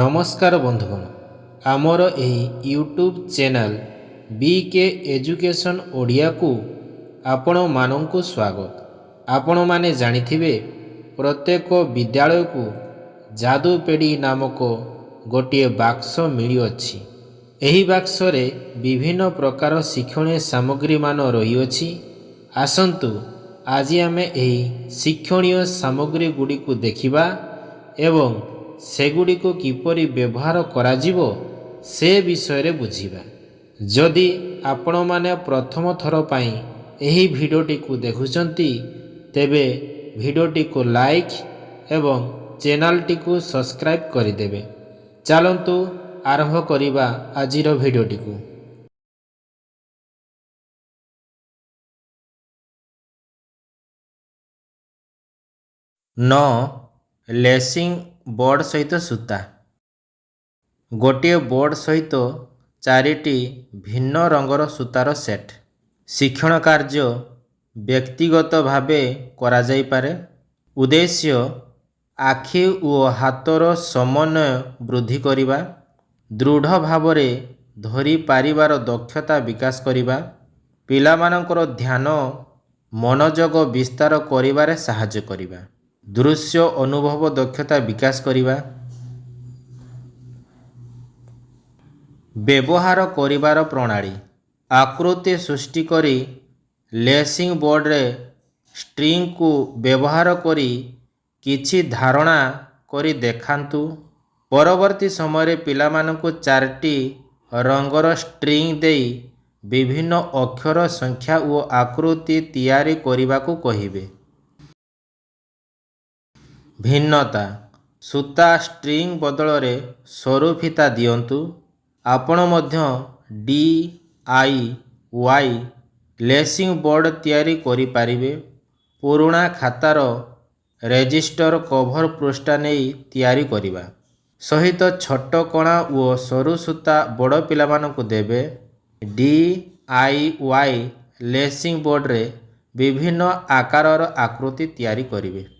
नमस्कार बंधुगण आमर एही YouTube channel BK education Odia को आपण मानंकु स्वागत। आपण माने जानिथिबे प्रत्येक विद्यालय को जादू पेड़ी नामक गोटे बाक्स मिली अछि। एही बाक्स रे विभिन्न प्रकार शिक्षणीय सामग्री मान रही अछि। आसंतु आज आमे एही शिक्षणीय सामग्री गुडी को देखिबा एवं सेगुड़ी को किपरि व्यवहार कराजिवो से विषय रे बुझिबा। जदि आपण माने प्रथम थर पई एही भिडियोटी को देखुचंती तेबे भिडियोटी को लाइक एवं चैनलटी को सब्सक्राइब करिदेबे। चलंतु आरंभ करिबा आजिर भिडियोटी को। लेसिंग बोर्ड सहित सूता गोटे बोर्ड सहित चारिटी भिन्न रंगर सूतार सेट। शिक्षण कार्य व्यक्तिगत भावे करा जाई पारे। उद्देश्य आखि और हाथर समन्वय वृद्धि करिबा, दृढ़ भावरे धरी पारिबार दक्षता विकास करिबा, पिलामानंकर ध्यान मनोजग विस्तार करिबारे सहायता करिबा, दृश्य अनुभव दक्षता विकास करिबा, व्यवहार करिबार प्रणाली आकृति सृष्टि करी लेसिंग बोर्ड रे स्ट्रिंग को व्यवहार करी किछि धारणा करी देखांतु। परवर्ती समय पिलामानंकु चारटी रंगर स्ट्रिंग देई विभिन्न अक्षर संख्या और आकृति तैयारी करिबाकु कहिबे। भिन्नता सूता स्ट्रिंग बदल रे सरू फिता दियंतु। आपण मध्य DIY लेसिंग बोर्ड तैयारी करि पारिबे। पुराणा खातार रेजिस्टर कभर पृष्ठा नहीं तैयारी करिबा सहित छोट कणा और सरू सूता बड़ पिलामानंकु देबे। DIY लेसिंग बोर्ड रे विभिन्न आकारर आकृति तैयारी करिबे।